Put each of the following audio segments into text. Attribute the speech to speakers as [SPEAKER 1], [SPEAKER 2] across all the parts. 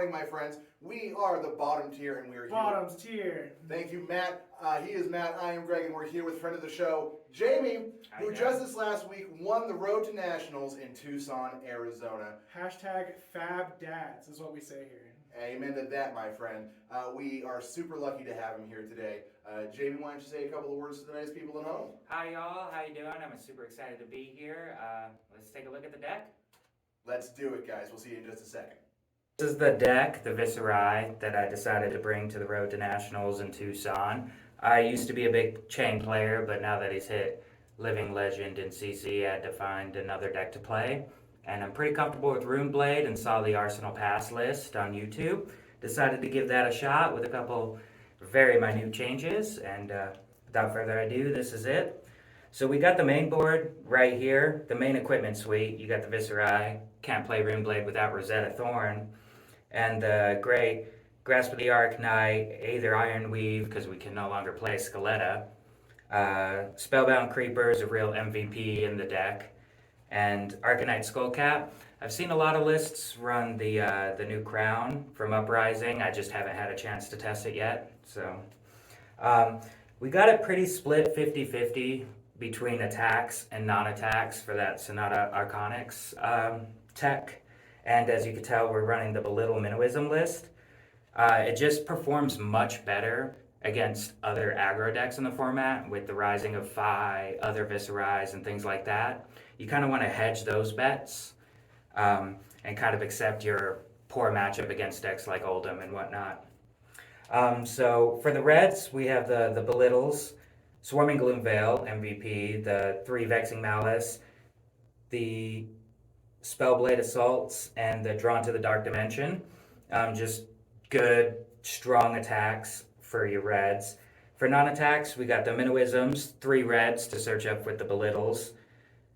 [SPEAKER 1] morning, my friends. We are the bottom tier, and we are here.
[SPEAKER 2] Bottoms tier.
[SPEAKER 1] Thank you, Matt. He is Matt. I am Greg, and we're here with friend of the show, Jamie, who just this last week won the Road to Nationals in Tucson, Arizona.
[SPEAKER 2] Hashtag Fab Dads is what we say here.
[SPEAKER 1] Amen to that, my friend. We are super lucky to have him here today. Jamie, why don't you say a couple of words to the nice people at home?
[SPEAKER 3] Hi, y'all. How you doing? I'm super excited to be here. Let's take a look at the deck.
[SPEAKER 1] Let's do it, guys. We'll see you in just a second.
[SPEAKER 3] This is the deck, the Viserai, that I decided to bring to the Road to Nationals in Tucson. I used to be a big chain player, but now that he's hit Living Legend in CC, I had to find another deck to play. And I'm pretty comfortable with Runeblade and saw the Arsenal Pass list on YouTube. Decided to give that a shot with a couple very minute changes. And without further ado, this is it. So we got the main board right here, the main equipment suite. You got the Viserai, can't play Runeblade without Rosetta Thorn. And the great Grasp of the Arcanite, Aether Iron Weave, because we can no longer play Scaletta. Spellbound Creeper is a real MVP in the deck. And Arcanite Skullcap. I've seen a lot of lists run the new Crown from Uprising. I just haven't had a chance to test it yet. So we got it pretty split 50-50 between attacks and non-attacks for that Sonata Arcanics tech. And as you can tell, we're running the Belittle Minnowism list. It just performs much better against other aggro decks in the format with the Rising of Phi, other Viserais, and things like that. You kind of want to hedge those bets and kind of accept your poor matchup against decks like Oldham and whatnot. So for the reds, we have the Belittles, Swarming Gloomveil, MVP, the 3 Vexing Malice, the Spellblade Assaults, and the Drawn to the Dark Dimension. Just good, strong attacks for your reds. For non-attacks, we got the Minnowisms, 3 reds to search up with the Belittles,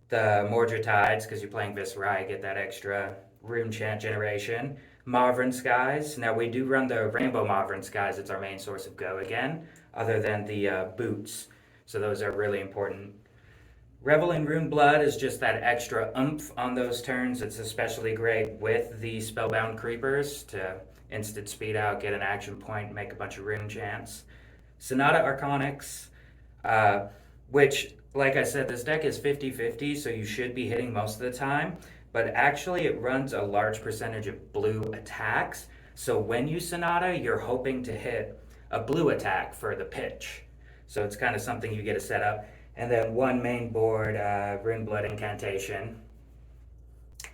[SPEAKER 3] the Mordred Tides, because you're playing Viserai, get that extra rune chant generation. Mavrin Skies. Now we do run the Rainbow Mavrin Skies. It's our main source of go again, other than the boots. So those are really important. Revel in Rune Blood is just that extra oomph on those turns. It's especially great with the Spellbound Creepers to instant speed out, get an action point, make a bunch of rune chants. Sonata Arcanics, which, like I said, this deck is 50-50, so you should be hitting most of the time. But actually, it runs a large percentage of blue attacks. So when you Sonata, you're hoping to hit a blue attack for the pitch. So it's kind of something you get to set up. And then 1 main board, Runeblood Incantation.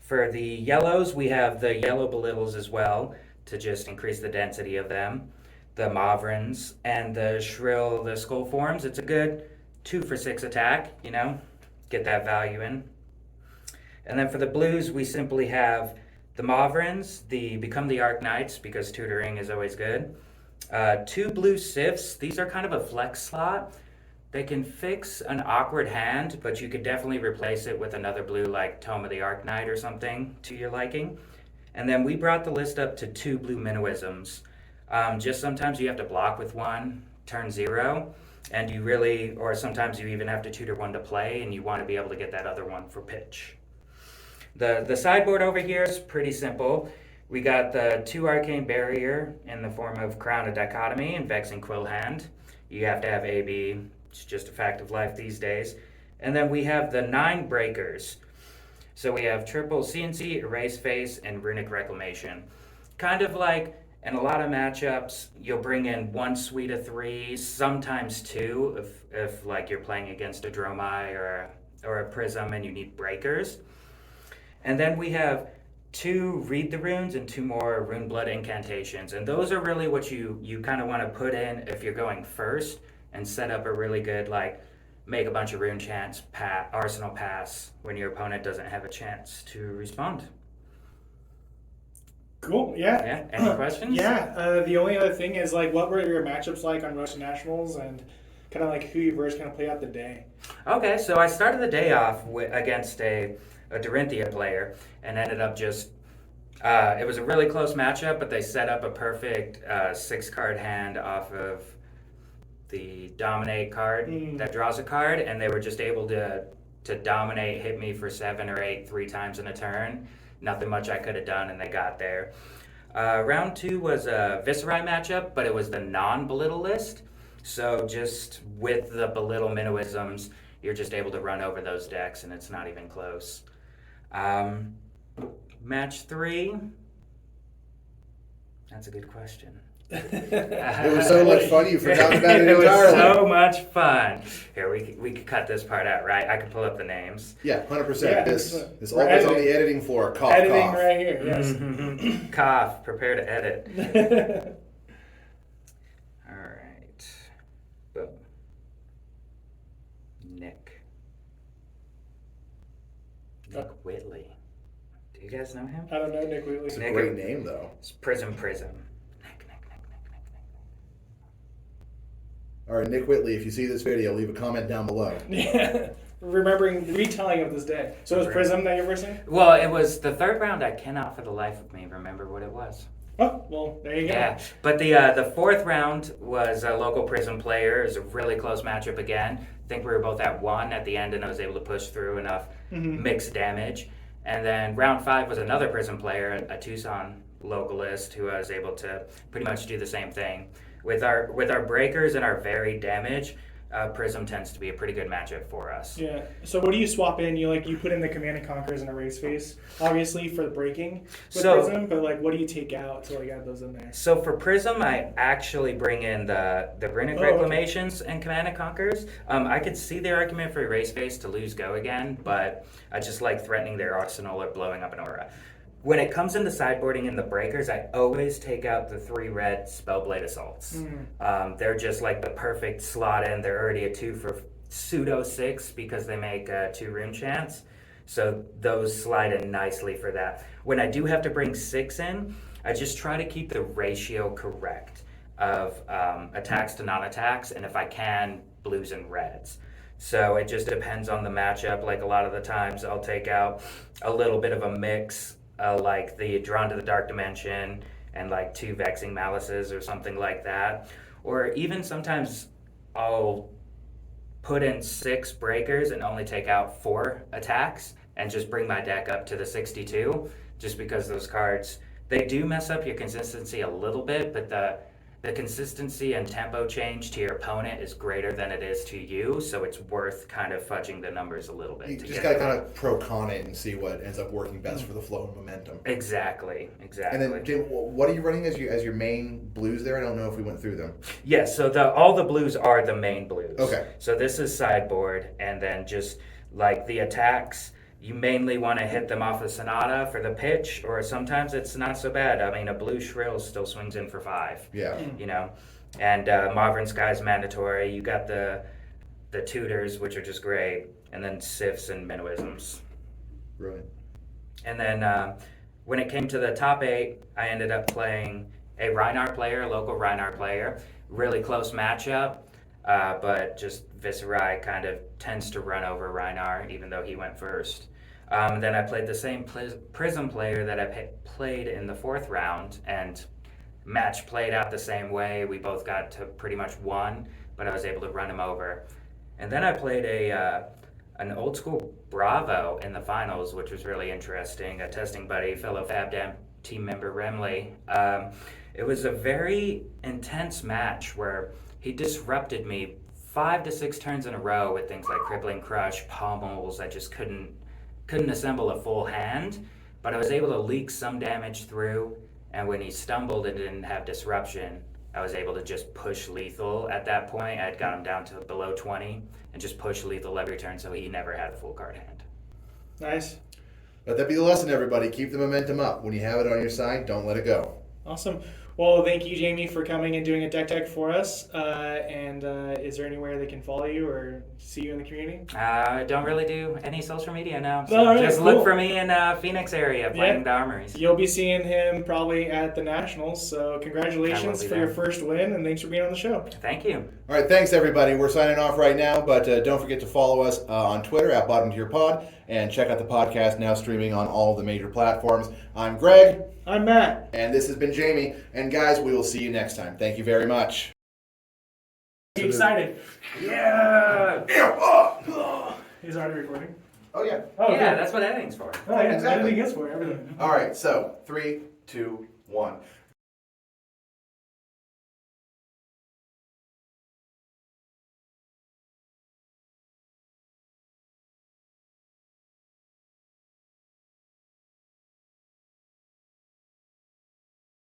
[SPEAKER 3] For the yellows, we have the yellow Belittles as well, to just increase the density of them. The Mavrins and the Shrill, the Skull Forms. It's a good 2 for 6 attack, you know, get that value in. And then for the blues, we simply have the Mavrins, the Become the Arc Knights, because tutoring is always good. 2 blue Sifts, these are kind of a flex slot. They can fix an awkward hand, but you could definitely replace it with another blue like Tome of the Arcanite or something to your liking. And then we brought the list up to 2 blue Minnowisms. Just sometimes you have to block with 1, turn 0. And you really, or sometimes you even have to tutor 1 to play, and you want to be able to get that other one for pitch. The sideboard over here is pretty simple. We got the 2 Arcane Barrier in the form of Crown of Dichotomy and Vexing Quillhand. You have to have AB. It's just a fact of life these days. And then we have the 9 Breakers. So we have triple CNC, Erase Face, and Runic Reclamation. Kind of like, in a lot of matchups, you'll bring in 1 suite of 3, sometimes 2, if like you're playing against a Dromai or a Prism and you need breakers. And then we have 2 Read the Runes and 2 more Runeblood Incantations. And those are really what you kind of want to put in if you're going first and set up a really good, like, make a bunch of rune chants, Arsenal Pass, when your opponent doesn't have a chance to respond.
[SPEAKER 2] Cool, yeah.
[SPEAKER 3] Yeah, any questions?
[SPEAKER 2] Yeah, the only other thing is, like, what were your matchups like on Road to Nationals, and kind of like who you versus kind of played out the day?
[SPEAKER 3] Okay, so I started the day off against a Dorinthia player and ended up just, it was a really close matchup, but they set up a perfect 6-card hand off of the Dominate card that draws a card, and they were just able to Dominate, hit me for 7 or 8 3 times in a turn. Nothing much I could have done, and they got there. Round 2 was a Viserai matchup, but it was the non-belittle list. So just with the belittle minnoisms, you're just able to run over those decks, and it's not even close. Match 3. That's a good question.
[SPEAKER 1] It was so much fun, you forgot about it
[SPEAKER 3] It was
[SPEAKER 1] entirely.
[SPEAKER 3] so much fun. Here, we could cut this part out, right? I could pull up the names.
[SPEAKER 1] Yeah, 100%.
[SPEAKER 2] Yeah,
[SPEAKER 1] This
[SPEAKER 2] we're
[SPEAKER 1] all goes on
[SPEAKER 2] editing.
[SPEAKER 1] the editing floor. Cough,
[SPEAKER 2] Editing
[SPEAKER 1] cough.
[SPEAKER 2] right here, yes.
[SPEAKER 3] Cough, prepare to edit. All right. Boom. Nick Whitley. Do you guys know him?
[SPEAKER 2] I don't know, Nick Wheatley.
[SPEAKER 1] It's a great name, though.
[SPEAKER 3] It's Prism. Nick.
[SPEAKER 1] All right, Nick Whitley, if you see this video, leave a comment down below.
[SPEAKER 2] Yeah. Remembering retelling of this day. So it was Prism that you're versing?
[SPEAKER 3] Well, it was the third round. I cannot for the life of me remember what it was.
[SPEAKER 2] Oh, well, there you go.
[SPEAKER 3] Yeah, but the fourth round was a local Prism player. It was a really close matchup again. I think we were both at 1 at the end, and I was able to push through enough mixed damage. And then round 5 was another Prism player, a Tucson localist, who I was able to pretty much do the same thing. With our breakers and our varied damage, Prism tends to be a pretty good matchup for us.
[SPEAKER 2] Yeah. So what do you swap in? You put in the Command and Conquerors and a race face, obviously for the breaking with Prism, but what do you take out to add those in there?
[SPEAKER 3] So for Prism, I actually bring in the Runic Reclamations and Command and Conquerors. I could see the argument for Erase Face to lose Go again, but I just like threatening their arsenal or blowing up an aura. When it comes into sideboarding in the breakers, I always take out the 3 red Spellblade Assaults. They're just like the perfect slot in. They're already a 2 for pseudo 6 because they make 2 rune chants. So those slide in nicely for that. When I do have to bring 6 in, I just try to keep the ratio correct of attacks to non-attacks, and if I can, blues and reds. So it just depends on the matchup. Like a lot of the times I'll take out a little bit of a mix, like the Drawn to the Dark Dimension and like 2 Vexing Malices or something like that. Or even sometimes I'll put in 6 breakers and only take out 4 attacks and just bring my deck up to the 62, just because those cards, they do mess up your consistency a little bit, but the consistency and tempo change to your opponent is greater than it is to you, so it's worth kind of fudging the numbers a little bit.
[SPEAKER 1] You just got to kind of pro-con it and see what ends up working best for the flow and momentum.
[SPEAKER 3] Exactly.
[SPEAKER 1] And then, Jim, what are you running as your main blues there? I don't know if we went through them.
[SPEAKER 3] Yes, so all the blues are the main blues.
[SPEAKER 1] Okay.
[SPEAKER 3] So this is sideboard, and then just like the attacks, you mainly want to hit them off a Sonata for the pitch, or sometimes it's not so bad. I mean, a blue Shrill still swings in for 5.
[SPEAKER 1] Yeah.
[SPEAKER 3] You know, and Marvin Sky's mandatory. You got the tutors, which are just great, and then Sifs and Minnoisms.
[SPEAKER 1] Right.
[SPEAKER 3] And then when it came to the top 8, I ended up playing a Rhinar player, a local Rhinar player. Really close matchup, but just Viserai kind of tends to run over Rhinar, even though he went first. Then I played the same Prism player that I played in the 4th round, and match played out the same way. We both got to pretty much 1, but I was able to run him over. And then I played an old school Bravo in the finals, which was really interesting. A testing buddy, fellow FabDam team member Remley. It was a very intense match where he disrupted me 5 to 6 turns in a row with things like Crippling Crush, Pommels. I just couldn't assemble a full hand, but I was able to leak some damage through, and when he stumbled and didn't have disruption, I was able to just push lethal at that point. I had got him down to below 20 and just push lethal every turn, so he never had a full card hand.
[SPEAKER 2] Nice.
[SPEAKER 1] Let that be the lesson, everybody. Keep the momentum up. When you have it on your side, don't let it go.
[SPEAKER 2] Awesome. Well, thank you, Jamie, for coming and doing a deck tech for us. And is there anywhere they can follow you or see you in the community?
[SPEAKER 3] I don't really do any social media now, so
[SPEAKER 2] All right,
[SPEAKER 3] just
[SPEAKER 2] cool.
[SPEAKER 3] look for me in Phoenix area playing the Armories.
[SPEAKER 2] You'll be seeing him probably at the Nationals, so congratulations for your first win, and thanks for being on the show.
[SPEAKER 3] Thank you.
[SPEAKER 1] All right, thanks, everybody. We're signing off right now, but don't forget to follow us on Twitter at Bottom Tier Pod, and check out the podcast now streaming on all the major platforms. I'm Greg.
[SPEAKER 2] I'm Matt.
[SPEAKER 1] And this has been Jamie. And guys, we will see you next time. Thank you very much.
[SPEAKER 2] Are you excited?
[SPEAKER 3] Yeah!
[SPEAKER 2] He's already recording.
[SPEAKER 1] Oh, yeah.
[SPEAKER 2] Oh,
[SPEAKER 3] Yeah,
[SPEAKER 2] good.
[SPEAKER 3] that's what editing's for.
[SPEAKER 2] Oh, yeah,
[SPEAKER 1] Exactly.
[SPEAKER 2] everything is for everything.
[SPEAKER 1] All right, so 3, 2, one.